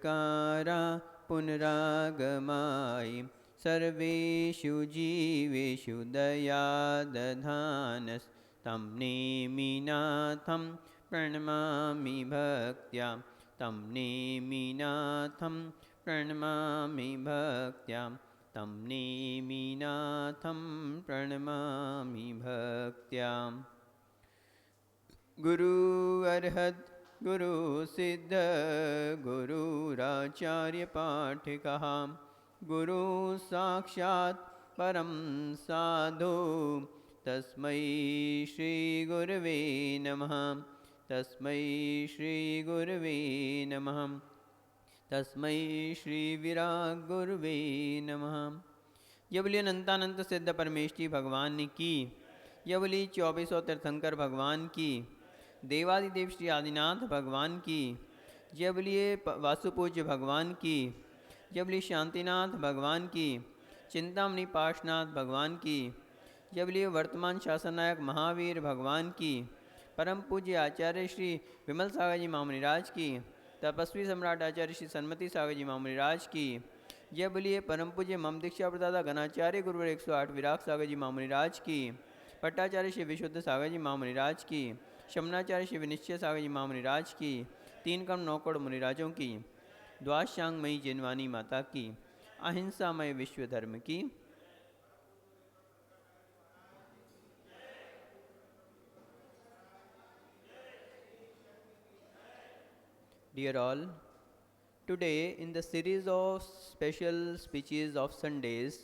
प्रकारा पुनरागमाय सर्वेषु जीवेषु दया दधानस्तं नेमिनाथं प्रणमामि भक्त्या तं नेमिनाथं प्रणमामि भक्त्या तं नेमिनाथं प्रणमामि भक्त्या। गुरु अर्हत् गुरु सिद्ध गुरुराचार्य पाठिकः गुरु साक्षात् परं साधु तस्मै श्री गुरवे नमः। तस्मै श्री गुरवे नमः। तस्मै श्री विराग गुरवे नमः। ये बोलिए अनंतानंत सिद्ध परमेष्ठी भगवान की, ये बोली 2400 तीर्थंकर भगवान की, देवादिदेव श्री आदिनाथ भगवान की, जय बोलिए वासुपूज्य भगवान की, जय बोलिए शांतिनाथ भगवान की, चिंतामणि पाशनाथ भगवान की, जय बोलिए वर्तमान शासन नायक महावीर भगवान की, परम पूज्य आचार्य श्री विमल सागर जी महामुनि राज की, तपस्वी सम्राट आचार्य श्री सन्मति सागर जी महामुनि राज की, जय बोलिए परम पूज्य मम दीक्षा प्रदाता गणाचार्य गुरुवर 108 विराग सागर जी महामुनि राज की, पट्टाचार्य श्री विशुद्ध सागर जी महामुनि राज की, शमनाचार्य श्री विनिश्चय सागर जी महामुनि राज की, 3 करोड़ 9 करोड़ मुनिराजों की, द्वादशांगमयी जिनवानी माता की, अहिंसामय विश्व धर्म की। Dear all, today in the series of special speeches of Sundays,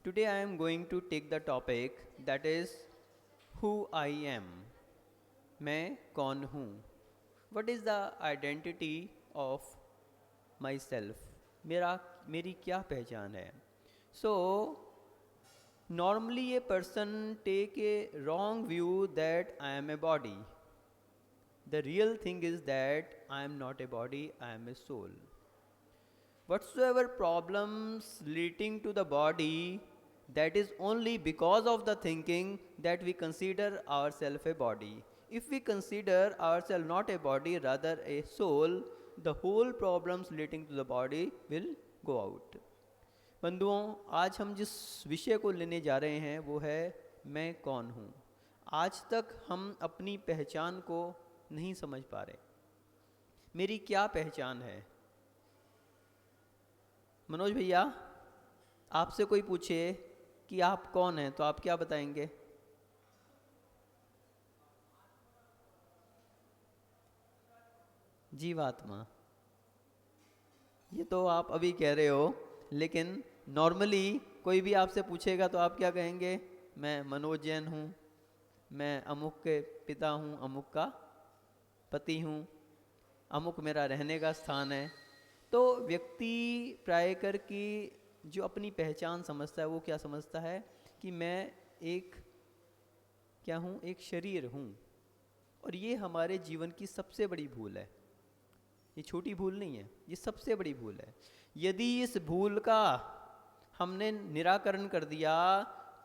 today I am going to take the topic that is who I am. मैं कौन हूँ? What is the identity of myself? मेरी क्या पहचान है? So normally a person take a wrong view that I am a body. The real thing is that I am not a body, I am a soul. Whatsoever problems leading to the body, that is only because of the thinking that we consider ourselves a body. If we consider ourselves not a body, rather a soul, the whole problems relating to the body will go out. बंधुओं, आज हम जिस विषय को लेने जा रहे हैं वो है मैं कौन हूँ। आज तक हम अपनी पहचान को नहीं समझ पा रहे। मेरी क्या पहचान है? मनोज भैया, आपसे कोई पूछे कि आप कौन हैं तो आप क्या बताएंगे? जीवात्मा। ये तो आप अभी कह रहे हो, लेकिन नॉर्मली कोई भी आपसे पूछेगा तो आप क्या कहेंगे? मैं मनोज जैन हूँ, मैं अमुक के पिता हूँ, अमुक का पति हूँ, अमुक मेरा रहने का स्थान है। तो व्यक्ति प्राय कर की जो अपनी पहचान समझता है वो क्या समझता है कि मैं एक क्या हूँ? एक शरीर हूँ। और ये हमारे जीवन की सबसे बड़ी भूल है। ये छोटी भूल नहीं है, ये सबसे बड़ी भूल है। यदि इस भूल का हमने निराकरण कर दिया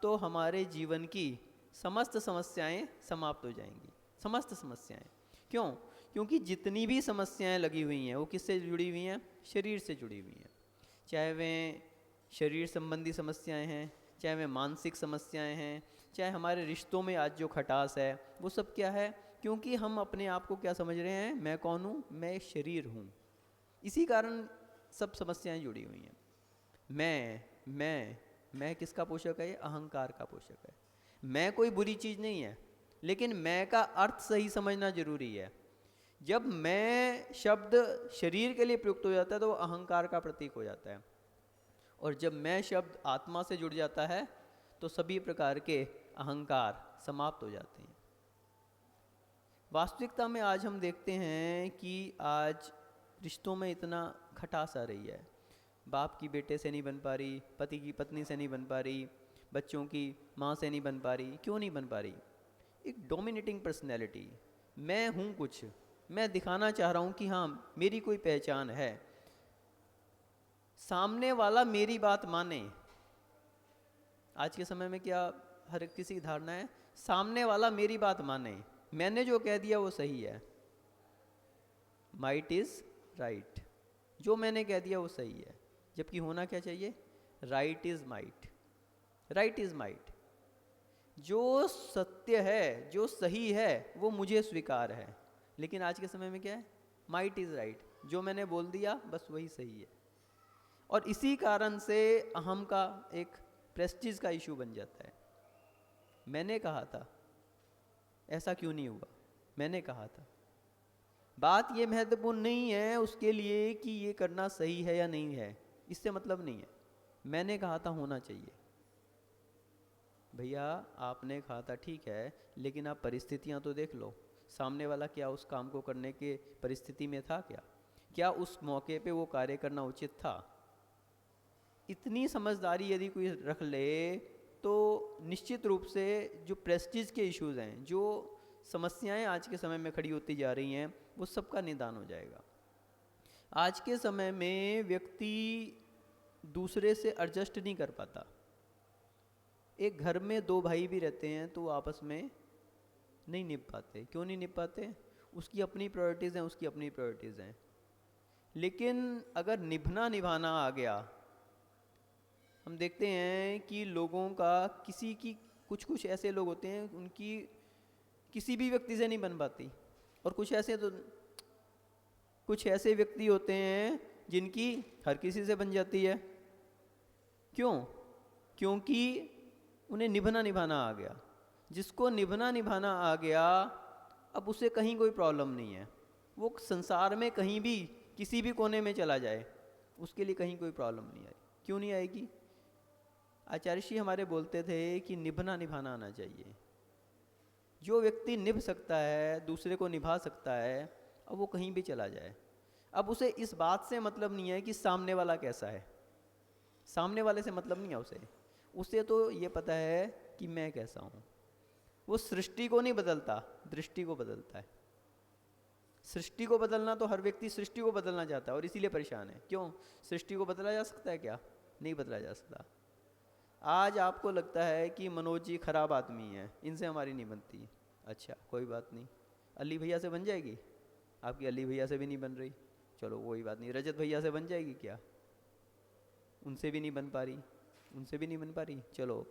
तो हमारे जीवन की समस्त समस्याएं समाप्त हो जाएंगी। समस्त समस्याएं। क्यों? क्योंकि जितनी भी समस्याएं लगी हुई हैं वो किससे जुड़ी हुई हैं? शरीर से जुड़ी हुई हैं। चाहे वे शरीर संबंधी समस्याएं हैं, चाहे वे मानसिक समस्याएं हैं, चाहे हमारे रिश्तों में आज जो खटास है, वो सब क्या है? क्योंकि हम अपने आप को क्या समझ रहे हैं? मैं कौन हूँ? मैं एक शरीर हूँ। इसी कारण सब समस्याएं जुड़ी हुई हैं। मैं किसका पोषक है? अहंकार का पोषक है। मैं कोई बुरी चीज़ नहीं है, लेकिन मैं का अर्थ सही समझना जरूरी है। जब मैं शब्द शरीर के लिए प्रयुक्त हो जाता है तो वो अहंकार का प्रतीक हो जाता है, और जब मैं शब्द आत्मा से जुड़ जाता है तो सभी प्रकार के अहंकार समाप्त हो जाते हैं। वास्तविकता में आज हम देखते हैं कि आज रिश्तों में इतना खटास आ रही है। बाप की बेटे से नहीं बन पा रही, पति की पत्नी से नहीं बन पा रही, बच्चों की माँ से नहीं बन पा रही। क्यों नहीं बन पा रही? एक डोमिनेटिंग पर्सनैलिटी, मैं हूँ कुछ, मैं दिखाना चाह रहा हूँ कि हाँ मेरी कोई पहचान है, सामने वाला मेरी बात माने। आज के समय में क्या हर किसी की धारणा है? सामने वाला मेरी बात माने, मैंने जो कह दिया वो सही है। माइट इज राइट, जो मैंने कह दिया वो सही है, जबकि होना क्या चाहिए? Right is might, right is might. जो सत्य है, जो सही है, वो मुझे स्वीकार है। लेकिन आज के समय में क्या है? माइट इज राइट, जो मैंने बोल दिया बस वही सही है। और इसी कारण से अहम का एक प्रेस्टीज का इशू बन जाता है। मैंने कहा था, ऐसा क्यों नहीं हुआ? मैंने कहा था। बात ये महत्वपूर्ण नहीं है उसके लिए कि ये करना सही है या नहीं है, इससे मतलब नहीं है। मैंने कहा था होना चाहिए। भैया आपने कहा था ठीक है, लेकिन आप परिस्थितियां तो देख लो, सामने वाला क्या उस काम को करने के परिस्थिति में था? क्या उस मौके पे वो कार्य करना उचित था? इतनी समझदारी यदि कोई रख ले तो निश्चित रूप से जो प्रेस्टीज के इश्यूज हैं, जो समस्याएं आज के समय में खड़ी होती जा रही हैं, वो सबका निदान हो जाएगा। आज के समय में व्यक्ति दूसरे से एडजस्ट नहीं कर पाता। एक घर में दो भाई भी रहते हैं तो आपस में नहीं निभ पाते। क्यों नहीं निभ पाते? उसकी अपनी प्रायोरिटीज़ हैं, उसकी अपनी प्रायोरिटीज़ हैं। लेकिन अगर निभना निभाना आ गया, हम देखते हैं कि लोगों का किसी की कुछ ऐसे लोग होते हैं उनकी किसी भी व्यक्ति से नहीं बन पाती, और कुछ ऐसे व्यक्ति होते हैं जिनकी हर किसी से बन जाती है। क्यों? क्योंकि उन्हें निभना निभाना आ गया। जिसको निभना निभाना आ गया, अब उसे कहीं कोई प्रॉब्लम नहीं है। वो संसार में कहीं भी किसी भी कोने में चला जाए, उसके लिए कहीं कोई प्रॉब्लम नहीं आई। क्यों नहीं आएगी? आचार्य श्री हमारे बोलते थे कि निभना निभाना आना चाहिए। जो व्यक्ति निभ सकता है, दूसरे को निभा सकता है, अब वो कहीं भी चला जाए। अब उसे इस बात से मतलब नहीं है कि सामने वाला कैसा है, सामने वाले से मतलब नहीं है उसे तो ये पता है कि मैं कैसा हूँ। वो सृष्टि को नहीं बदलता, दृष्टि को बदलता है। सृष्टि को बदलना तो हर व्यक्ति सृष्टि को बदलना चाहता है और इसीलिए परेशान है। क्यों? सृष्टि को बदला जा सकता है क्या? नहीं बदला जा सकता। आज आपको लगता है कि मनोज जी खराब आदमी है, इनसे हमारी नहीं बनती। अच्छा कोई बात नहीं, अली भैया से बन जाएगी? आपकी अली भैया से भी नहीं बन रही, चलो कोई बात नहीं। रजत भैया से बन जाएगी क्या? उनसे भी नहीं बन पा रही, उनसे भी नहीं बन पा रही। चलो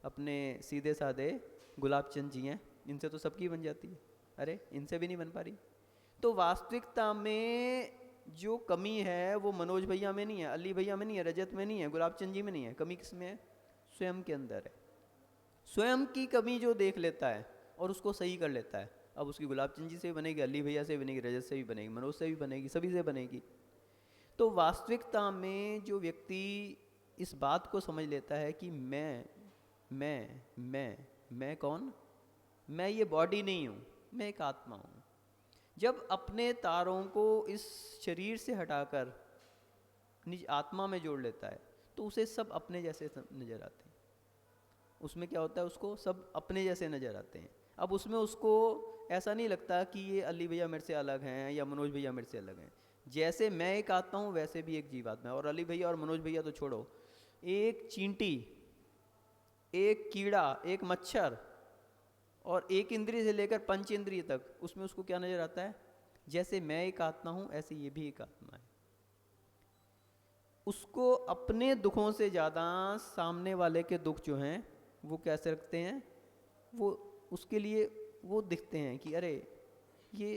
अपने सीधे साधे गुलाब चंद जी हैं, इनसे तो सबकी बन जाती है। अरे इनसे भी नहीं बन पा रही। तो वास्तविकता में जो कमी है वो मनोज भैया में नहीं है, अली भैया में नहीं है, रजत में नहीं है, गुलाब चंद जी में नहीं है। कमी किस में है? स्वयं के अंदर है। स्वयं की कमी जो देख लेता है और उसको सही कर लेता है, अब उसकी गुलाब चंद जी से भी बनेगी, अली भैया से भी बनेगी, रजत से भी बनेगी, मनोज से भी बनेगी, सभी से बनेगी। तो वास्तविकता में जो व्यक्ति इस बात को समझ लेता है कि मैं कौन? मैं ये बॉडी नहीं हूँ, मैं एक आत्मा हूँ। जब अपने तारों को इस शरीर से हटाकर निज आत्मा में जोड़ लेता है तो उसे सब अपने जैसे नजर आते हैं। उसमें क्या होता है? उसको सब अपने जैसे नजर आते हैं। अब उसमें उसको ऐसा नहीं लगता कि ये अली भैया मेरे से अलग हैं या मनोज भैया मेरे से अलग हैं। जैसे मैं एक आत्मा हूँ वैसे भी एक जीवात्मा है। और अली भैया और मनोज भैया तो छोड़ो, एक चींटी, एक कीड़ा, एक मच्छर और एक इंद्रिय से लेकर पंच इंद्रिय तक, उसमें उसको क्या नजर आता है? जैसे मैं एक आत्मा हूँ ऐसे ये भी एक आत्मा है। उसको अपने दुखों से ज़्यादा सामने वाले के दुख जो हैं वो कैसे रखते हैं, वो उसके लिए वो दिखते हैं कि अरे ये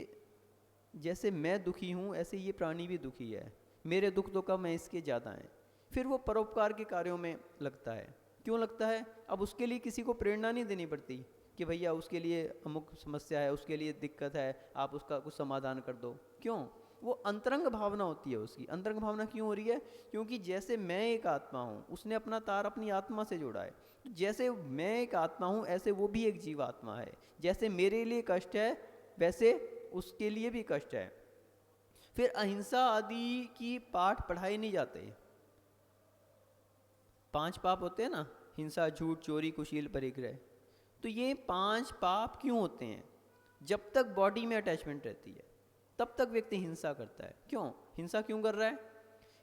जैसे मैं दुखी हूँ ऐसे ये प्राणी भी दुखी है, मेरे दुख तो कम है, इसके ज़्यादा हैं। फिर वो परोपकार के कार्यों में लगता है। क्यों लगता है? अब उसके लिए किसी को प्रेरणा नहीं देनी पड़ती कि भैया उसके लिए अमुक समस्या है, उसके लिए दिक्कत है, आप उसका कुछ समाधान कर दो। क्यों? वो अंतरंग भावना होती है उसकी। अंतरंग भावना क्यों हो रही है? क्योंकि जैसे मैं एक आत्मा हूँ, उसने अपना तार अपनी आत्मा से जोड़ा है। जैसे मैं एक आत्मा हूँ ऐसे वो भी एक जीवात्मा है। जैसे मेरे लिए कष्ट है वैसे उसके लिए भी कष्ट है। फिर अहिंसा आदि की पाठ पढ़ाए नहीं जाते। 5 पाप होते हैं ना, हिंसा, झूठ, चोरी, कुशील, परिग्रह। तो ये 5 पाप क्यों होते हैं? जब तक बॉडी में अटैचमेंट रहती है तब तक व्यक्ति हिंसा करता है। क्यों हिंसा क्यों कर रहा है?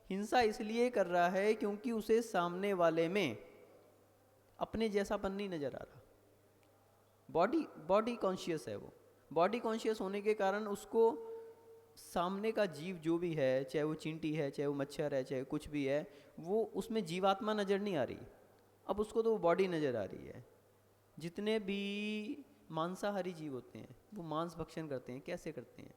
हिंसा इसलिए कर रहा है क्योंकि उसे सामने वाले में अपने जैसापन नहीं नजर आ रहा। बॉडी बॉडी कॉन्शियस है वो। बॉडी कॉन्शियस होने के कारण उसको सामने का जीव जो भी है, चाहे वो चींटी है, चाहे वो मच्छर है, चाहे कुछ भी है, वो उसमें जीवात्मा नज़र नहीं आ रही। अब उसको तो वो बॉडी नज़र आ रही है। जितने भी मांसाहारी जीव होते हैं वो मांस भक्षण करते हैं। कैसे करते हैं?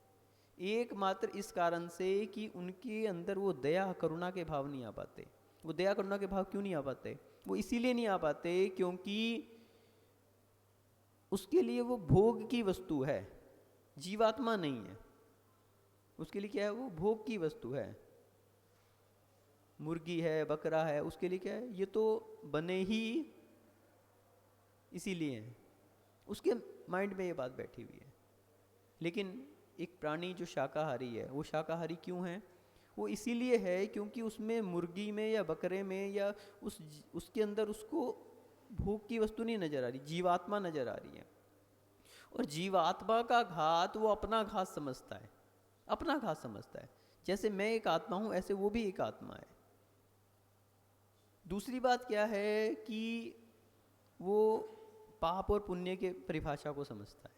एकमात्र इस कारण से कि उनके अंदर वो दया करुणा के भाव नहीं आ पाते। वो दया करुणा के भाव क्यों नहीं आ पाते? वो इसीलिए नहीं आ पाते क्योंकि उसके लिए वो भोग की वस्तु है, जीवात्मा नहीं है। उसके लिए क्या है? वो भोग की वस्तु है। मुर्गी है, बकरा है, उसके लिए क्या है? ये तो बने ही इसीलिए हैं। उसके माइंड में ये बात बैठी हुई है। लेकिन एक प्राणी जो शाकाहारी है, वो शाकाहारी क्यों है? वो इसीलिए है क्योंकि उसमें मुर्गी में या बकरे में या उसके अंदर उसको भोग की वस्तु नहीं नजर आ रही, जीवात्मा नजर आ रही है। और जीवात्मा का घात वो अपना घात समझता है, अपना घात समझता है। जैसे मैं एक आत्मा हूं, ऐसे वो भी एक आत्मा है। दूसरी बात क्या है कि वो पाप और पुण्य के परिभाषा को समझता है।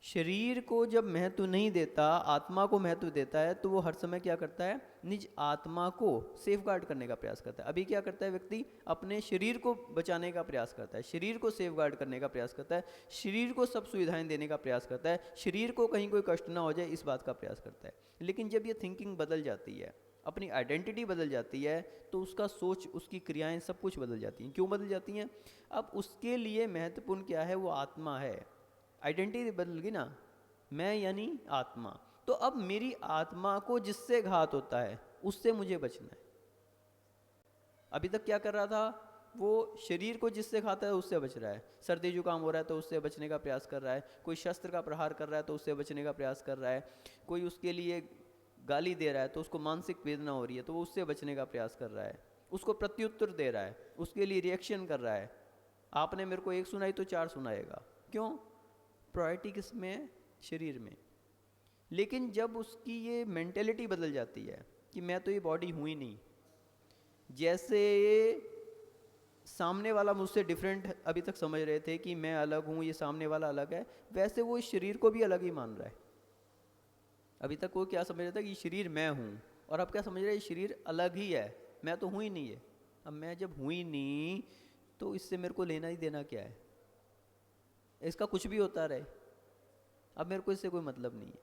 शरीर को जब महत्व नहीं देता, आत्मा को महत्व देता है, तो वो हर समय क्या करता है? निज आत्मा को सेफगार्ड करने का प्रयास करता है। अभी क्या करता है व्यक्ति? अपने शरीर को बचाने का प्रयास करता है, शरीर को सेफगार्ड करने का प्रयास करता है, शरीर को सब सुविधाएं देने का प्रयास करता है, शरीर को कहीं कोई कष्ट ना हो जाए इस बात का प्रयास करता है। लेकिन जब ये थिंकिंग बदल जाती है, अपनी आइडेंटिटी बदल जाती है, तो उसका सोच, उसकी क्रियाएं सब कुछ बदल जाती हैं। क्यों बदल जाती हैं? अब उसके लिए महत्वपूर्ण क्या है? वो आत्मा है। आइडेंटिटी बदल गई ना, मैं यानी आत्मा। तो अब मेरी आत्मा को जिससे घात होता है उससे मुझे बचना है। अभी तक क्या कर रहा था? वो शरीर को जिससे खाता है उससे बच रहा है। सर्दी जुकाम हो रहा है तो उससे बचने का प्रयास कर रहा है। कोई शस्त्र का प्रहार कर रहा है तो उससे बचने का प्रयास कर रहा है। कोई उसके लिए गाली दे रहा है तो उसको मानसिक वेदना हो रही है तो वो उससे बचने का प्रयास कर रहा है। उसको प्रत्युत्तर दे रहा है, उसके लिए रिएक्शन कर रहा है। आपने मेरे को एक सुनाई तो चार सुनाएगा। क्यों? प्रायोरिटी किस में है? शरीर में। लेकिन जब उसकी ये मेंटेलिटी बदल जाती है कि मैं तो ये बॉडी हूँ ही नहीं, जैसे सामने वाला मुझसे डिफरेंट अभी तक समझ रहे थे कि मैं अलग हूँ, ये सामने वाला अलग है, वैसे वो इस शरीर को भी अलग ही मान रहा है। अभी तक वो क्या समझ रहा था कि शरीर मैं हूँ, और अब क्या समझ रहा है? ये शरीर अलग ही है, मैं तो हूँ ही नहीं है। अब मैं जब हूँ ही नहीं तो इससे मेरे को लेना ही देना क्या है? इसका कुछ भी होता रहे, अब मेरे को इससे कोई मतलब नहीं है।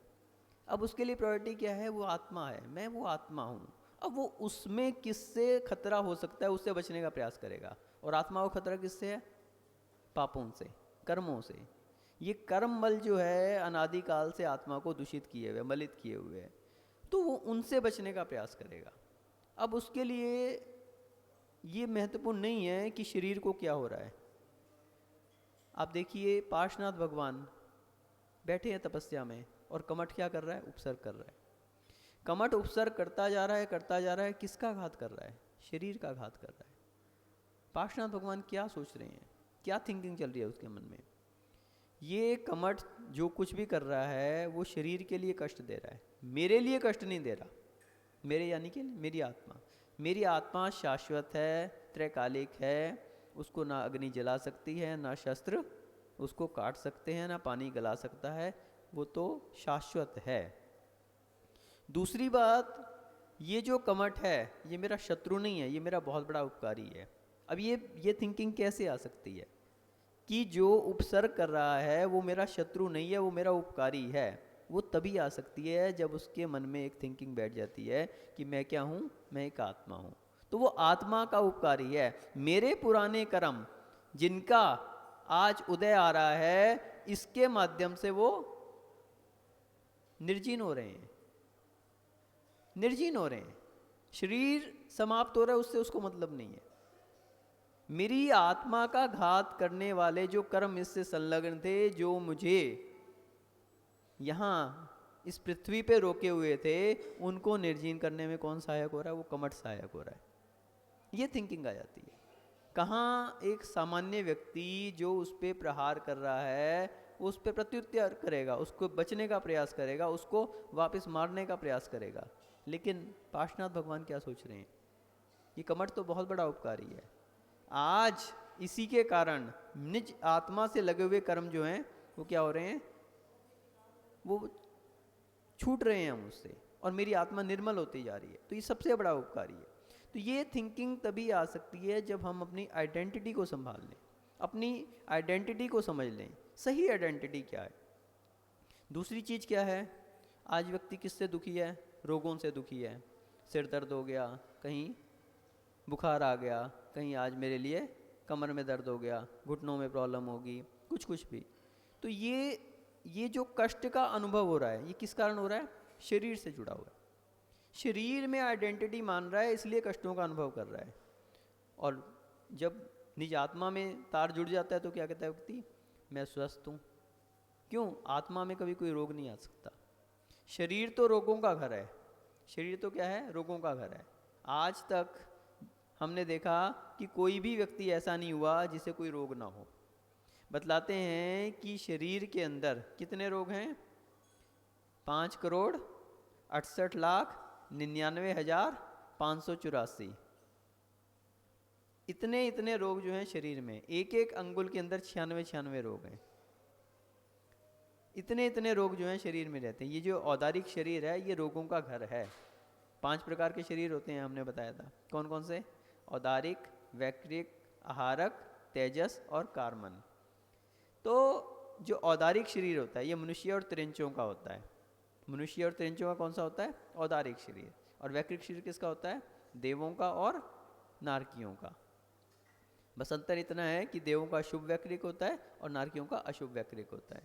अब उसके लिए प्रायोरिटी क्या है? वो आत्मा है, मैं वो आत्मा हूँ। अब वो उसमें किससे खतरा हो सकता है उससे बचने का प्रयास करेगा। और आत्मा को खतरा किससे है? पापों से, कर्मों से। ये कर्म मल जो है अनादिकाल से आत्मा को दूषित किए हुए, मलित किए हुए है, तो वो उनसे बचने का प्रयास करेगा। अब उसके लिए ये महत्वपूर्ण नहीं है कि शरीर को क्या हो रहा है। आप देखिए पार्श्वनाथ भगवान बैठे हैं तपस्या में, और कमठ क्या कर रहा है? उपसर्ग कर रहा है। कमठ उपसर्ग करता जा रहा है, करता जा रहा है। किसका घात कर रहा है? शरीर का घात कर रहा है। पार्श्वनाथ भगवान क्या सोच रहे हैं, क्या थिंकिंग चल रही है उसके मन में? ये कमठ जो कुछ भी कर रहा है वो शरीर के लिए कष्ट दे रहा है, मेरे लिए कष्ट नहीं दे रहा। मेरे यानी कि मेरी आत्मा। मेरी आत्मा शाश्वत है, त्रैकालिक है, उसको ना अग्नि जला सकती है, ना शस्त्र उसको काट सकते हैं, ना पानी गला सकता है, वो तो शाश्वत है। दूसरी बात, ये जो कमठ है ये मेरा शत्रु नहीं है, ये मेरा बहुत बड़ा उपकारी है। अब ये थिंकिंग कैसे आ सकती है कि जो उपसर्ग कर रहा है वो मेरा शत्रु नहीं है, वो मेरा उपकारी है? वो तभी आ सकती है जब उसके मन में एक थिंकिंग बैठ जाती है कि मैं क्या हूँ? मैं एक आत्मा हूँ। तो वो आत्मा का उपकारी है। मेरे पुराने कर्म जिनका आज उदय आ रहा है, इसके माध्यम से वो निर्जीन हो रहे हैं, निर्जीन हो रहे हैं। शरीर समाप्त हो रहा है, उससे उसको मतलब नहीं है। मेरी आत्मा का घात करने वाले जो कर्म इससे संलग्न थे, जो मुझे यहाँ इस पृथ्वी पे रोके हुए थे, उनको निर्जीन करने में कौन सहायक हो रहा है? वो कमठ सहायक हो रहा है। ये थिंकिंग आ जाती है। कहाँ एक सामान्य व्यक्ति जो उस पर प्रहार कर रहा है, उस पर प्रत्युत्तर करेगा, उसको बचने का प्रयास करेगा, उसको वापस मारने का प्रयास करेगा। लेकिन पार्श्वनाथ भगवान क्या सोच रहे हैं? ये कमठ तो बहुत बड़ा उपकारी है। आज इसी के कारण निज आत्मा से लगे हुए कर्म जो हैं वो क्या हो रहे हैं, वो छूट रहे हैं मुझसे और मेरी आत्मा निर्मल होती जा रही है। तो ये सबसे बड़ा उपकारी है। तो ये थिंकिंग तभी आ सकती है जब हम अपनी आइडेंटिटी को संभाल लें, अपनी आइडेंटिटी को समझ लें, सही आइडेंटिटी क्या है। दूसरी चीज़ क्या है, आज व्यक्ति किससे दुखी है, रोगों से दुखी है, सिर दर्द हो गया, कहीं बुखार आ गया, कहीं आज मेरे लिए कमर में दर्द हो गया, घुटनों में प्रॉब्लम होगी, कुछ भी। तो ये जो कष्ट का अनुभव हो रहा है ये किस कारण हो रहा है, शरीर से जुड़ा हुआ है, शरीर में आइडेंटिटी मान रहा है इसलिए कष्टों का अनुभव कर रहा है। और जब निज आत्मा में तार जुड़ जाता है तो क्या कहता है व्यक्ति, मैं स्वस्थ हूँ। क्यों, आत्मा में कभी कोई रोग नहीं आ सकता। शरीर तो रोगों का घर है, शरीर तो क्या है, रोगों का घर है। आज तक हमने देखा कि कोई भी व्यक्ति ऐसा नहीं हुआ जिसे कोई रोग ना हो। बतलाते हैं कि शरीर के अंदर कितने रोग हैं, 5,68,99,584। इतने रोग जो हैं शरीर में, एक एक अंगुल के अंदर 96 रोग हैं। इतने रोग जो हैं शरीर में रहते हैं। ये जो औदारिक शरीर है ये रोगों का घर है। 5 प्रकार के शरीर होते हैं, हमने बताया था। कौन कौन से, औदारिक, वैक्रिक, आहारक, तेजस और कार्मन। तो जो औदारिक शरीर होता है ये मनुष्य और त्रिंचों का होता है। मनुष्य और त्रिंचों का कौन सा होता है, औदारिक शरीर। और वैक्रिक शरीर किसका होता है, देवों का और नारकियों का। बस अंतर इतना है कि देवों का शुभ वैक्रिक होता है और नारकियों का अशुभ वैक्रिक होता है।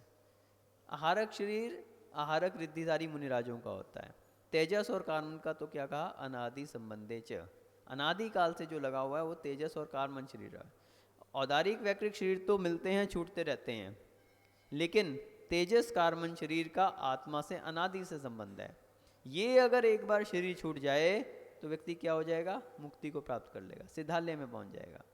आहारक शरीर आहारक रिद्धिधारी मुनिराजों का होता है। तेजस और कार्मन का तो क्या कहा, अनादि संबंधे च, अनादि काल से जो लगा हुआ है वो तेजस और कार्मन शरीर है। औदारिक वैक्रिक शरीर तो मिलते हैं, छूटते रहते हैं, लेकिन तेजस कार्मन शरीर का आत्मा से अनादि से संबंध है। ये अगर एक बार शरीर छूट जाए तो व्यक्ति क्या हो जाएगा, मुक्ति को प्राप्त कर लेगा, सिद्धालय में पहुंच जाएगा।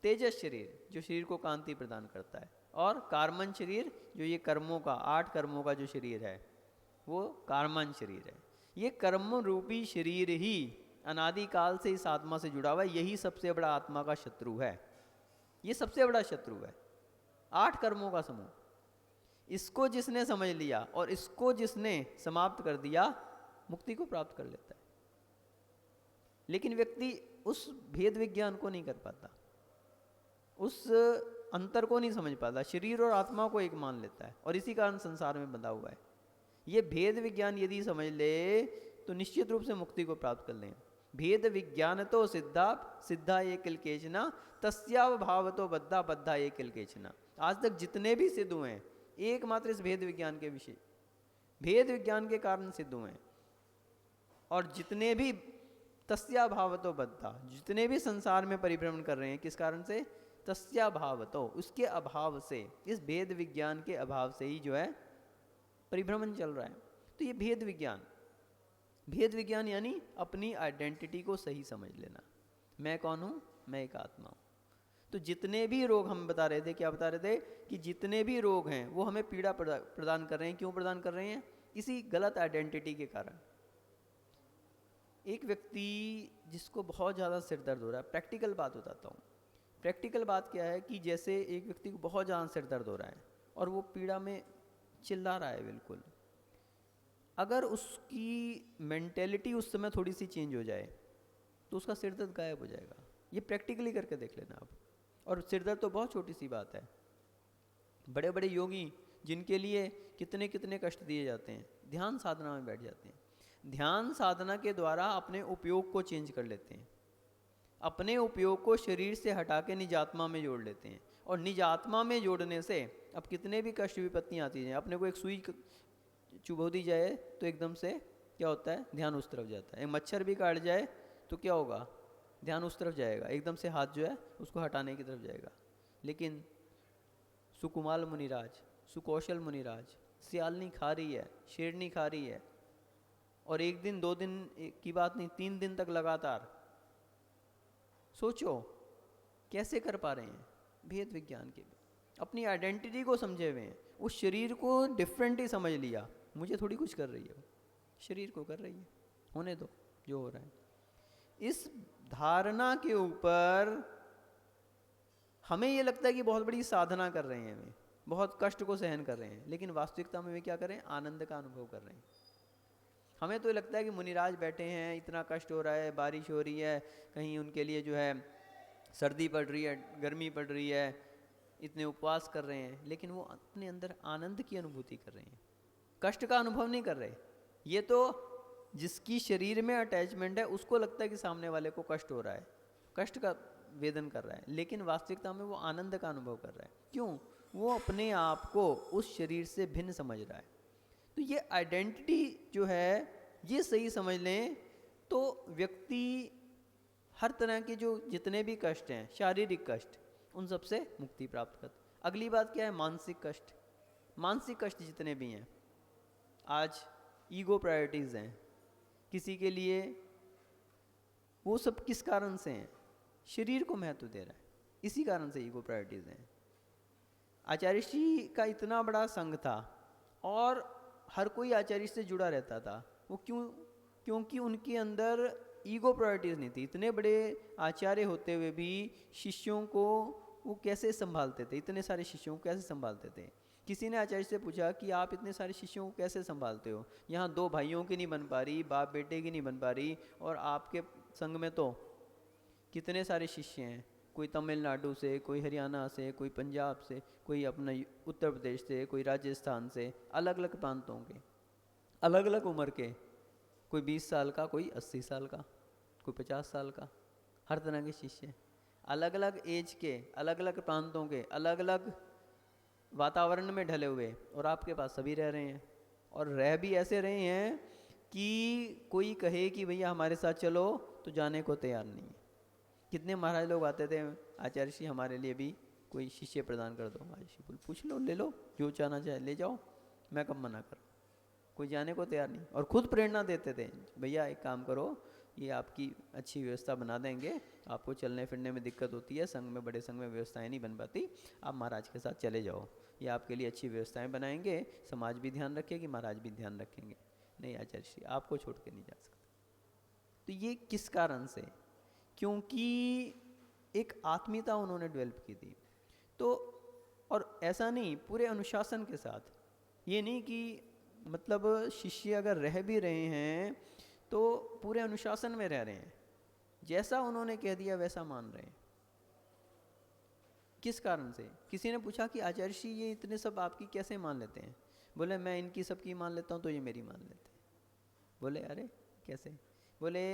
तेजस शरीर जो शरीर को कांति प्रदान करता है, और कार्मन शरीर जो ये कर्मों का, 8 कर्मों का जो शरीर है वो कार्मन शरीर है। ये कर्म रूपी शरीर ही अनादि काल से इस आत्मा से जुड़ा हुआ है। यही सबसे बड़ा आत्मा का शत्रु है, ये सबसे बड़ा शत्रु है, 8 कर्मों का समूह। इसको जिसने समझ लिया और इसको जिसने समाप्त कर दिया, मुक्ति को प्राप्त कर लेता है। लेकिन व्यक्ति उस भेद विज्ञान को नहीं कर पाता, उस अंतर को नहीं समझ पाता, शरीर और आत्मा को एक मान लेता है और इसी कारण संसार में बंधा हुआ है। ये भेद विज्ञान यदि समझ ले तो निश्चित रूप से मुक्ति को प्राप्त कर लें। भेद विज्ञान तो सिद्धा ये किलकेचना, तस्याव भाव तो बद्धा बद्धा ये किलकेचना। आज तक जितने भी सिद्ध हुए हैं एकमात्र इस भेद विज्ञान के विषय, भेद विज्ञान के कारण सिद्ध हुए हैं। और जितने भी तस्या भाव तो बद्धा, जितने भी संसार में परिभ्रमण कर रहे हैं, किस कारण से, तस्या भाव तो, उसके अभाव से, इस भेद विज्ञान के अभाव से ही जो है परिभ्रमण चल रहा है। तो ये भेद विज्ञान यानी अपनी आइडेंटिटी को सही समझ लेना। मैं कौन हूँ, मैं एक आत्मा हूँ। तो जितने भी रोग हम बता रहे थे, क्या बता रहे थे, कि जितने भी रोग हैं वो हमें पीड़ा प्रदान कर रहे हैं। क्यों प्रदान कर रहे हैं, इसी गलत आइडेंटिटी के कारण। एक व्यक्ति जिसको बहुत ज़्यादा सिर दर्द हो रहा है, प्रैक्टिकल बात बताता हूँ। प्रैक्टिकल बात क्या है कि जैसे एक व्यक्ति को बहुत ज़्यादा सिर दर्द हो रहा है और वो पीड़ा में चिल्ला रहा है बिल्कुल, अगर उसकी मेंटेलिटी उस समय थोड़ी सी चेंज हो जाए तो उसका सिर दर्द गायब हो जाएगा। ये प्रैक्टिकली करके देख लेना आप। और सिर दर्द तो बहुत छोटी सी बात है। बड़े बड़े योगी जिनके लिए कितने कितने कष्ट दिए जाते हैं, ध्यान साधना में बैठ जाते हैं, ध्यान साधना के द्वारा अपने उपयोग को चेंज कर लेते हैं, अपने उपयोग को शरीर से हटा के निज आत्मा में जोड़ लेते हैं। और निज आत्मा में जोड़ने से अब कितने भी कष्ट विपत्तियाँ आती हैं, अपने को एक सुई चुभो दी जाए तो एकदम से क्या होता है, ध्यान उस तरफ जाता है। एक मच्छर भी काट जाए तो क्या होगा, ध्यान उस तरफ जाएगा, एकदम से हाथ जो है उसको हटाने की तरफ जाएगा। लेकिन सुकुमाल मुनिराज, सुकौशल मुनिराज, सियालनी खा रही है, शेरनी खा रही है, और 1 दिन 2 दिन की बात नहीं, 3 दिन तक लगातार। सोचो कैसे कर पा रहे हैं, भेद विज्ञान के, अपनी आइडेंटिटी को समझे हुए हैं। उस शरीर को डिफरेंट ही समझ लिया, मुझे थोड़ी कुछ कर रही है, वो शरीर को कर रही है, होने दो जो हो रहा है। इस धारणा के ऊपर हमें ये लगता है कि बहुत बड़ी साधना कर रहे हैं, हमें बहुत कष्ट को सहन कर रहे हैं, लेकिन वास्तविकता में वे क्या कर रहे हैं? आनंद का अनुभव कर रहे हैं। हमें तो लगता है कि मुनिराज बैठे हैं, इतना कष्ट हो रहा है, बारिश हो रही है, कहीं उनके लिए जो है सर्दी पड़ रही है, गर्मी पड़ रही है, इतने उपवास कर रहे हैं, लेकिन वो अपने अंदर आनंद की अनुभूति कर रहे हैं, कष्ट का अनुभव नहीं कर रहे। ये तो जिसकी शरीर में अटैचमेंट है उसको लगता है कि सामने वाले को कष्ट हो रहा है, कष्ट का वेदन कर रहा है, लेकिन वास्तविकता में वो आनंद का अनुभव कर रहा है। क्यों? वो अपने आप को उस शरीर से भिन्न समझ रहा है। तो ये आइडेंटिटी जो है, ये सही समझ लें तो व्यक्ति हर तरह के जो जितने भी कष्ट हैं, शारीरिक कष्ट, उन सब से मुक्ति प्राप्त करता। अगली बात क्या है? मानसिक कष्ट। मानसिक कष्ट जितने भी हैं, आज ईगो प्रायोरिटीज़ हैं किसी के लिए, वो सब किस कारण से हैं? शरीर को महत्व दे रहा है, इसी कारण से ईगो प्रायोरिटीज़ हैं। आचार्य श्री का इतना बड़ा संघ था और हर कोई आचार्य से जुड़ा रहता था। वो क्यों? क्योंकि उनके अंदर ईगो प्रायोरिटीज़ नहीं थी। इतने बड़े आचार्य होते हुए भी शिष्यों को वो कैसे संभालते थे? इतने सारे शिष्यों को कैसे संभालते थे? किसी ने आचार्य से पूछा कि आप इतने सारे शिष्यों को कैसे संभालते हो? यहाँ 2 भाइयों की नहीं बन पा रही, बाप बेटे की नहीं बन पा रही, और आपके संघ में तो कितने सारे शिष्य हैं, कोई तमिलनाडु से, कोई हरियाणा से, कोई पंजाब से, कोई अपना उत्तर प्रदेश से, कोई राजस्थान से, अलग अलग प्रांतों के, अलग अलग उम्र के, कोई 20 साल का, कोई 80 साल का, कोई 50 साल का, हर तरह के शिष्य, अलग अलग एज के, अलग अलग प्रांतों के, अलग अलग वातावरण में ढले हुए, और आपके पास सभी रह रहे हैं। और रह भी ऐसे रहे हैं कि कोई कहे कि भैया हमारे साथ चलो तो जाने को तैयार नहीं है। कितने महाराज लोग आते थे, आचार्य श्री हमारे लिए भी कोई शिष्य प्रदान कर दो। आचार्य श्री बोल पूछ लो, ले लो, जो चाहना चाहे ले जाओ, मैं कब मना करूँ। कोई जाने को तैयार नहीं, और खुद प्रेरणा देते थे, भैया एक काम करो, ये आपकी अच्छी व्यवस्था बना देंगे, आपको चलने फिरने में दिक्कत होती है, संघ में, बड़े संघ में व्यवस्थाएं नहीं बन पाती, आप महाराज के साथ चले जाओ, ये आपके लिए अच्छी व्यवस्थाएं बनाएंगे, समाज भी ध्यान रखेगी, महाराज भी ध्यान रखेंगे। नहीं आचार्य श्री, आपको छोड़ के नहीं जा सकते। तो ये किस कारण से? क्योंकि एक आत्मीयता उन्होंने डेवलप की थी। तो और ऐसा नहीं, पूरे अनुशासन के साथ, ये नहीं कि मतलब शिष्य अगर रह भी रहे हैं तो पूरे अनुशासन में रह रहे हैं, जैसा उन्होंने कह दिया वैसा मान रहे हैं। किस कारण से? किसी ने पूछा कि आचार्य श्री ये इतने सब आपकी कैसे मान लेते हैं? बोले मैं इनकी सबकी मान लेता हूँ तो ये मेरी मान लेते हैं। बोले अरे कैसे? बोले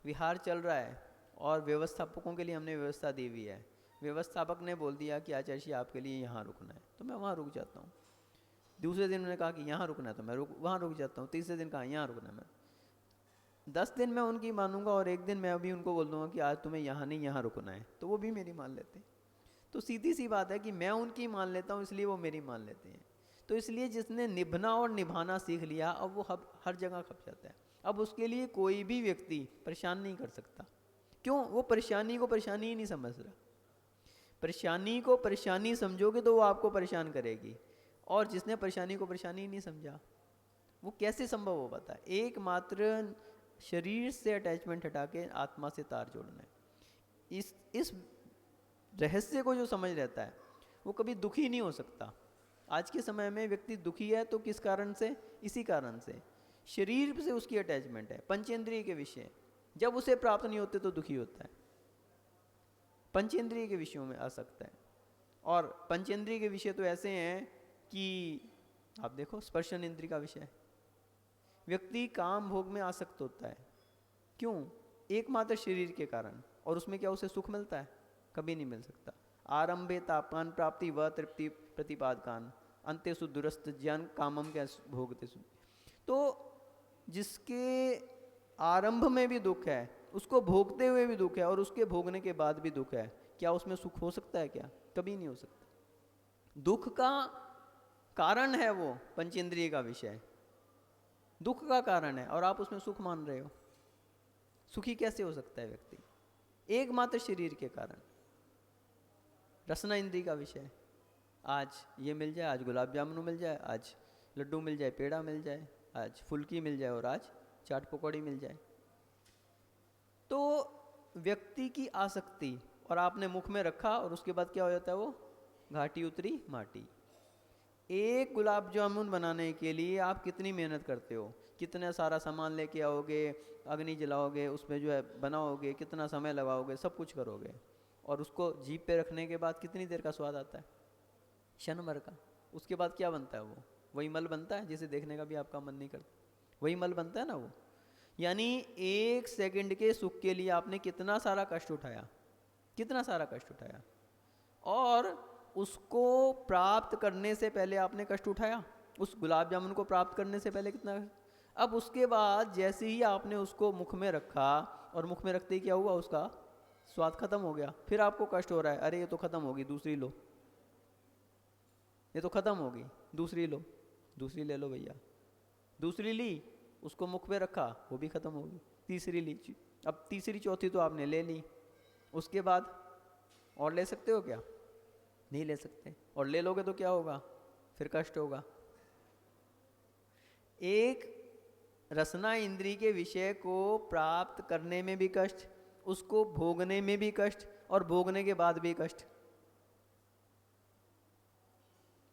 विहार चल रहा है और व्यवस्थापकों के लिए हमने व्यवस्था दी हुई है, व्यवस्थापक ने बोल दिया कि आचार्य श्री आपके लिए यहाँ रुकना है, तो मैं वहाँ रुक जाता हूँ। दूसरे दिन उन्होंने कहा कि यहाँ रुकना है तो मैं वहाँ रुक जाता हूँ। तीसरे दिन कहा यहाँ रुकना है, मैं 10 दिन मैं उनकी मानूंगा और एक दिन मैं अभी उनको बोल दूंगा कि आज तुम्हें यहाँ नहीं यहाँ रुकना है, तो वो भी मेरी मान लेते हैं। तो सीधी सी बात है कि मैं उनकी मान लेता हूँ इसलिए वो मेरी मान लेते हैं। तो इसलिए जिसने निभना और निभाना सीख लिया, अब वो हर जगह खप जाता है। अब उसके लिए कोई भी व्यक्ति परेशान नहीं कर सकता। क्यों? वो परेशानी को परेशानी ही नहीं समझ रहा। परेशानी को परेशानी समझोगे तो वो आपको परेशान करेगी, और जिसने परेशानी को परेशानी ही नहीं समझा, वो कैसे संभव हो पाता है? एकमात्र शरीर से अटैचमेंट हटा के आत्मा से तार जोड़ना है। इस रहस्य को जो समझ रहता है वो कभी दुखी नहीं हो सकता। आज के समय में व्यक्ति दुखी है तो किस कारण से? इसी कारण से, शरीर से उसकी अटैचमेंट है, पंचेंद्रिय के विषय, जब उसे प्राप्त नहीं होते तो दुखी होता है, पंचेंद्रिय के विषयों में आ सकता है। और पंचेंद्रिय के विषय तो ऐसे हैं कि आप देखो, स्पर्शन इंद्रिय का विषय, व्यक्ति काम भोग में आसक्त होता है। क्यों? एकमात्र शरीर के कारण। और उसमें क्या उसे सुख मिलता है? कभी नहीं मिल सकता। आरंभे तापान प्राप्ति व तृप्ति प्रतिपादकान अंतेषु दुरस्त ज्ञान कामम के भोगते। तो जिसके आरंभ में भी दुख है, उसको भोगते हुए भी दुख है, और उसके भोगने के बाद भी दुख है, क्या उसमें सुख हो सकता है? क्या कभी नहीं हो सकता। दुख का कारण है वो पंचेंद्रिय का विषय, दुख का कारण है, और आप उसमें सुख मान रहे हो। सुखी कैसे हो सकता है व्यक्ति? एकमात्र शरीर के कारण। रसना इंद्रिय का विषय, आज ये मिल जाए, आज गुलाब जामुन मिल जाए, आज लड्डू मिल जाए, पेड़ा मिल जाए, आज फुल्की मिल जाए, और आज चाट पकौड़ी मिल जाए। तो व्यक्ति की आसक्ति और आपने मुख में रखा और उसके बाद क्या हो जाता है, वो घाटी उतरी माटी। एक गुलाब जामुन बनाने के लिए आप कितनी मेहनत करते हो, कितना सारा सामान लेके आओगे, अग्नि जलाओगे, उसमें जो है बनाओगे, कितना समय लगाओगे, सब कुछ करोगे, और उसको जीभ पे रखने के बाद कितनी देर का स्वाद आता है, क्षण भर का। उसके बाद क्या बनता है, वो वही मल बनता है जिसे देखने का भी आपका मन नहीं करता, वही मल बनता है ना वो। यानी 1 सेकंड के सुख के लिए आपने कितना सारा कष्ट उठाया, कितना सारा कष्ट उठाया, और उसको प्राप्त करने से पहले आपने कष्ट उठाया, उस गुलाब जामुन को प्राप्त करने से पहले कितना। अब उसके बाद जैसे ही आपने उसको मुख में रखा, और मुख में रखते ही क्या हुआ, उसका स्वाद खत्म हो गया, फिर आपको कष्ट हो रहा है, अरे ये तो खत्म होगी, दूसरी लो, ये तो खत्म होगी, दूसरी लो, दूसरी ले लो भैया, दूसरी ली, उसको मुख में रखा, वो भी खत्म होगी, तीसरी ली, अब तीसरी चौथी तो आपने ले ली, उसके बाद और ले सकते हो क्या, नहीं ले सकते, और ले लोगे तो क्या होगा, फिर कष्ट होगा। एक रसना इंद्री के विषय को प्राप्त करने में भी कष्ट, उसको भोगने में भी कष्ट, और भोगने के बाद भी कष्ट,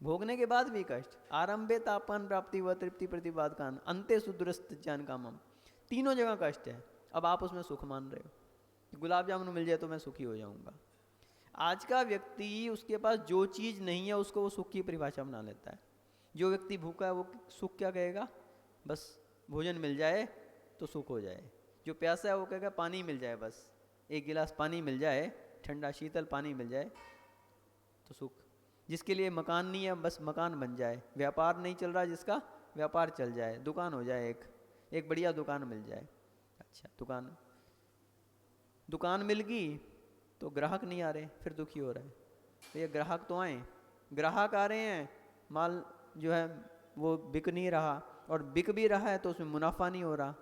भोगने के बाद भी कष्ट। आरंभे तापन प्राप्ति व तृप्ति प्रतिपाद कान अंते सुदृष्ट ज्ञान कामम, तीनों जगह कष्ट है। अब आप उसमें सुख मान रहे हो, गुलाब जामुन मिल जाए तो मैं सुखी हो जाऊंगा। आज का व्यक्ति, उसके पास जो चीज़ नहीं है उसको वो सुख की परिभाषा बना लेता है। जो व्यक्ति भूखा है वो सुख क्या कहेगा, बस भोजन मिल जाए तो सुख हो जाए। जो प्यासा है वो कहेगा पानी मिल जाए, बस एक गिलास पानी मिल जाए, ठंडा शीतल पानी मिल जाए तो सुख। जिसके लिए मकान नहीं है बस मकान बन जाए, व्यापार नहीं चल रहा जिसका व्यापार चल जाए, दुकान हो जाए, एक बढ़िया दुकान मिल जाए। अच्छा दुकान मिल गई तो ग्राहक नहीं आ रहे, फिर दुखी हो रहा है, तो ये ग्राहक तो आए, ग्राहक आ रहे हैं, माल जो है वो बिक नहीं रहा, और बिक भी रहा है तो उसमें मुनाफा नहीं हो रहा,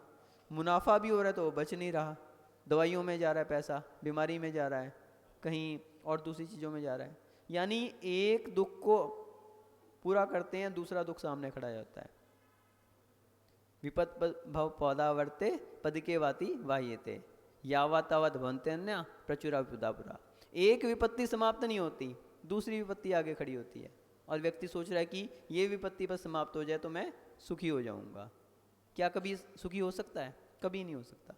मुनाफा भी हो रहा है तो वो बच नहीं रहा, दवाइयों में जा रहा है पैसा, बीमारी में जा रहा है, कहीं और दूसरी चीज़ों में जा रहा है। यानी एक दुख को पूरा करते हैं, दूसरा दुख सामने खड़ा जाता है। विपद भव पौधावर्ते पद के वाति वाह्यते यावतावत भवन्ते अन्य प्रचुरा विपदापुरा। एक विपत्ति समाप्त नहीं होती, दूसरी विपत्ति आगे खड़ी होती है, और व्यक्ति सोच रहा है कि ये विपत्ति बस समाप्त हो जाए तो मैं सुखी हो जाऊंगा। क्या कभी सुखी हो सकता है, कभी नहीं हो सकता,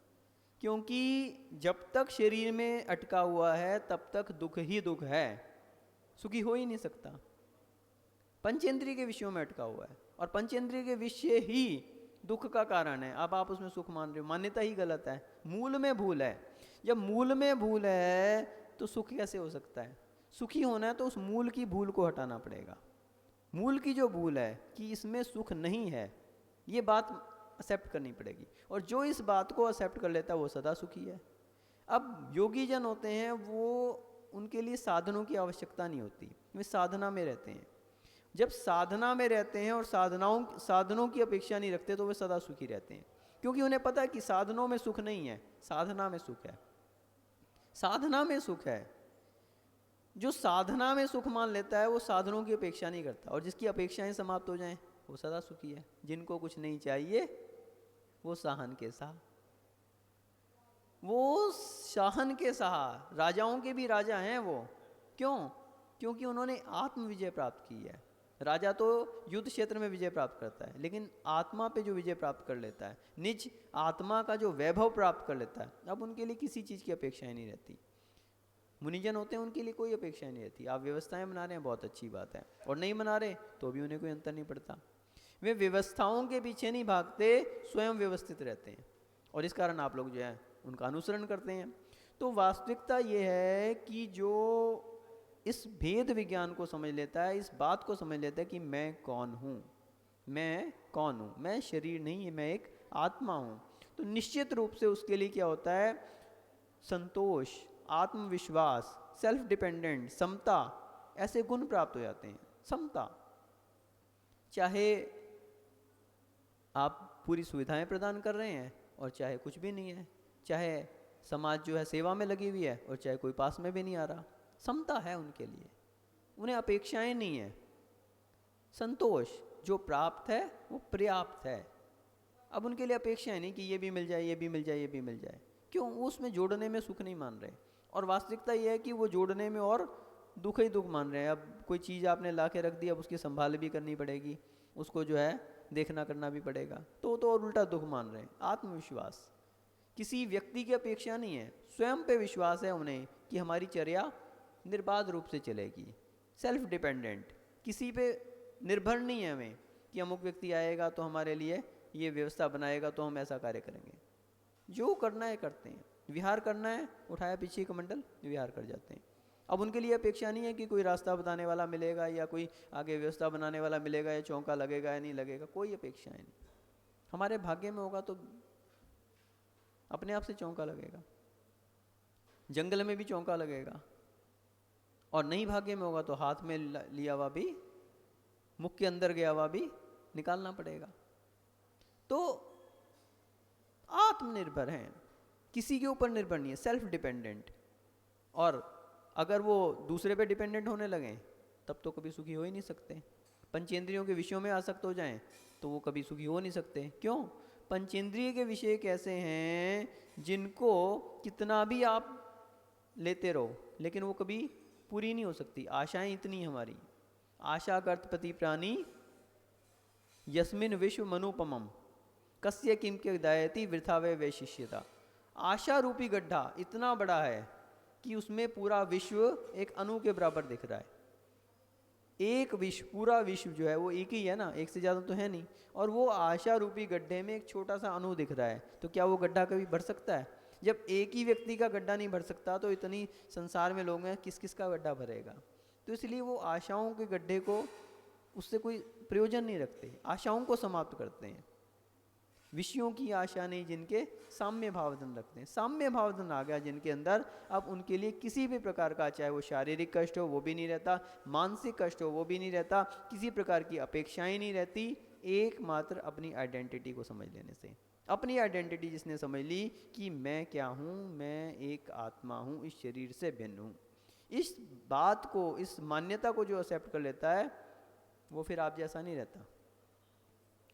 क्योंकि जब तक शरीर में अटका हुआ है तब तक दुख ही दुख है, सुखी हो ही नहीं सकता। पंचेंद्रिय के विषयों में अटका हुआ है, और पंचेंद्रिय के विषय ही दुख का कारण है। अब आप उसमें सुख मान रहे हो, मान्यता ही गलत है, मूल में भूल है। जब मूल में भूल है तो सुख कैसे हो सकता है? सुखी होना है तो उस मूल की भूल को हटाना पड़ेगा। मूल की जो भूल है कि इसमें सुख नहीं है, ये बात एक्सेप्ट करनी पड़ेगी, और जो इस बात को एक्सेप्ट कर लेता है वो सदा सुखी है। अब योगी जन होते हैं, वो उनके लिए साधनों की आवश्यकता नहीं होती, वे साधना में रहते हैं। जब साधना में रहते हैं और साधनों की अपेक्षा नहीं रखते तो वे सदा सुखी रहते हैं, क्योंकि उन्हें पता है कि साधनों में सुख नहीं है, साधना में सुख है, साधना में सुख है। जो साधना में सुख मान लेता है वो साधनों की अपेक्षा नहीं करता, और जिसकी अपेक्षाएं समाप्त हो जाएं वो सदा सुखी है। जिनको कुछ नहीं चाहिए वो साहन के साह, वो शाहन के साह, राजाओं के भी राजा हैं वो। क्यों? क्योंकि उन्होंने आत्म विजय प्राप्त की है। राजा तो युद्ध क्षेत्र में विजय प्राप्त करता है, लेकिन आत्मा पे जो विजय प्राप्त कर लेता है, निज आत्मा का जो वैभव प्राप्त कर लेता है, अब उनके लिए किसी चीज़ की अपेक्षाएं नहीं रहती। मुनिजन होते हैं, उनके लिए कोई अपेक्षाएं नहीं रहती। आप व्यवस्थाएं बना रहे हैं बहुत अच्छी बात है, और नहीं बना रहे तो भी उन्हें कोई अंतर नहीं पड़ता। वे व्यवस्थाओं के पीछे नहीं भागते, स्वयं व्यवस्थित रहते हैं, और इस कारण आप लोग जो है उनका अनुसरण करते हैं। तो वास्तविकता ये है कि जो इस भेद विज्ञान को समझ लेता है, इस बात को समझ लेता है कि मैं कौन हूँ, मैं कौन हूँ, मैं शरीर नहीं, मैं एक आत्मा हूँ, तो निश्चित रूप से उसके लिए क्या होता है, संतोष, आत्मविश्वास, सेल्फ डिपेंडेंट, समता, ऐसे गुण प्राप्त हो जाते हैं। समता, चाहे आप पूरी सुविधाएं प्रदान कर रहे हैं और चाहे कुछ भी नहीं है, चाहे समाज जो है सेवा में लगी हुई है और चाहे कोई पास में भी नहीं आ रहा, समता है उनके लिए, उन्हें अपेक्षाएं नहीं है। संतोष, जो प्राप्त है वो पर्याप्त है। अब उनके लिए अपेक्षाएं नहीं कि ये भी मिल जाए, ये भी मिल जाए, ये भी मिल जाए। क्यों? वो उसमें जोड़ने में सुख नहीं मान रहे। और वास्तविकता ये है कि वो जोड़ने में और दुख ही दुख मान रहे हैं। अब कोई चीज़ आपने ला के रख दी, अब उसकी संभाल भी करनी पड़ेगी, उसको जो है देखना करना भी पड़ेगा, तो और उल्टा दुख मान रहे हैं। आत्मविश्वास किसी व्यक्ति की अपेक्षा नहीं है, स्वयं पे विश्वास है उन्हें कि हमारी चर्या निर्बाध रूप से चलेगी। सेल्फ डिपेंडेंट, किसी पे निर्भर नहीं है हमें कि अमुक व्यक्ति आएगा तो हमारे लिए ये व्यवस्था बनाएगा तो हम ऐसा कार्य करेंगे। जो करना है करते हैं, विहार करना है उठाया पीछे कमंडल विहार कर जाते हैं। अब उनके लिए अपेक्षा नहीं है कि कोई रास्ता बताने वाला मिलेगा या कोई आगे व्यवस्था बनाने वाला मिलेगा या चौका लगेगा या नहीं लगेगा, कोई अपेक्षा नहीं। हमारे भाग्य में होगा तो अपने आप से चौका लगेगा, जंगल में भी चौका लगेगा, और नहीं भाग्य में होगा तो हाथ में लिया हुआ भी, मुख के अंदर गया हुआ भी निकालना पड़ेगा। तो आत्मनिर्भर हैं, किसी के ऊपर निर्भर नहीं है, सेल्फ डिपेंडेंट। और अगर वो दूसरे पे डिपेंडेंट होने लगें तब तो कभी सुखी हो ही नहीं सकते। पंचेंद्रियों के विषयों में आसक्त हो जाएं तो वो कभी सुखी हो नहीं सकते। क्यों? पंचेंद्रिय के विषय कैसे हैं जिनको कितना भी आप लेते रहो लेकिन वो कभी पूरी नहीं हो सकती। आशाएं इतनी हमारी, आशा कर्तपति प्राणी यस्मिन विश्व मनुपमम कस्य किम के दायति वृथा वे वैशिष्यता। आशा रूपी गड्ढा इतना बड़ा है कि उसमें पूरा विश्व एक अणु के बराबर दिख रहा है। एक विश्व, पूरा विश्व जो है वो एक ही है ना, एक से ज़्यादा तो है नहीं, और वो आशा रूपी गड्ढे में एक छोटा सा अणु दिख रहा है। तो क्या वो गड्ढा कभी भर सकता है? जब एक ही व्यक्ति का गड्ढा नहीं भर सकता तो इतनी संसार में लोग हैं, किस किस का गड्ढा भरेगा? तो इसलिए वो आशाओं के गड्ढे को, उससे कोई प्रयोजन नहीं रखते, आशाओं को समाप्त करते हैं। विषयों की आशा नहीं जिनके साम्य भावधन रखते हैं। साम्य भावधन आ गया जिनके अंदर, अब उनके लिए किसी भी प्रकार का, चाहे वो शारीरिक कष्ट हो वो भी नहीं रहता, मानसिक कष्ट हो वो भी नहीं रहता, किसी प्रकार की अपेक्षाएं नहीं रहती, एकमात्र अपनी आइडेंटिटी को समझ लेने से। अपनी आइडेंटिटी जिसने समझ ली कि मैं क्या हूँ, मैं एक आत्मा हूँ, इस शरीर से भिन्न हूँ, इस बात को, इस मान्यता को जो एक्सेप्ट कर लेता है वो फिर आप जैसा नहीं रहता,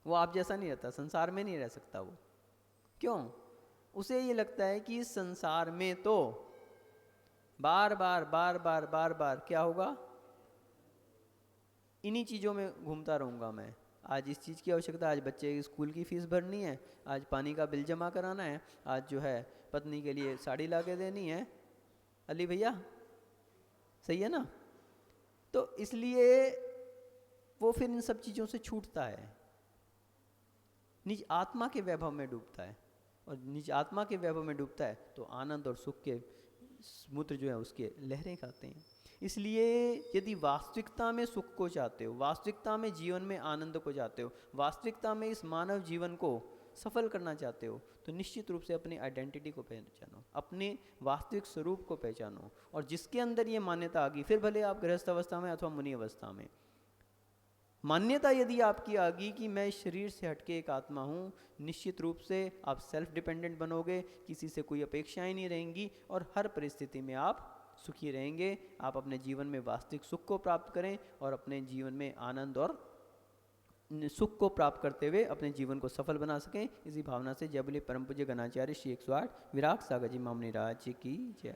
वो आप जैसा नहीं रहता, संसार में नहीं रह सकता वो। क्यों? उसे ये लगता है कि इस संसार में तो बार बार बार बार बार बार क्या होगा, इन्हीं चीज़ों में घूमता रहूँगा मैं। आज इस चीज़ की आवश्यकता, आज बच्चे की स्कूल की फीस भरनी है, आज पानी का बिल जमा कराना है, आज जो है पत्नी के लिए साड़ी ला के देनी है। अली भैया सही है ना? तो इसलिए वो फिर इन सब चीज़ों से छूटता है, निज आत्मा के वैभव में डूबता है, और निज आत्मा के वैभव में डूबता है तो आनंद और सुख के समुद्र जो है उसके लहरें खाते हैं। इसलिए यदि वास्तविकता में सुख को चाहते हो, वास्तविकता में जीवन में आनंद को चाहते हो, वास्तविकता में इस मानव जीवन को सफल करना चाहते हो, तो निश्चित रूप से अपनी आइडेंटिटी को पहचानो, अपने वास्तविक स्वरूप को पहचानो। और जिसके अंदर ये मान्यता आ गई, फिर भले आप गृहस्थ अवस्था में अथवा मुनि अवस्था में, मान्यता यदि आपकी आ गई कि मैं इस शरीर से हटके एक आत्मा हूँ, निश्चित रूप से आप सेल्फ डिपेंडेंट बनोगे, किसी से कोई अपेक्षाएं नहीं रहेंगी और हर परिस्थिति में आप सुखी रहेंगे। आप अपने जीवन में वास्तविक सुख को प्राप्त करें और अपने जीवन में आनंद और सुख को प्राप्त करते हुए अपने जीवन को सफल बना सकें। इसी भावना से जय बोले परम पूज्य गणाचार्य श्री 108 विराट सागर जी महामुनि राज की जय।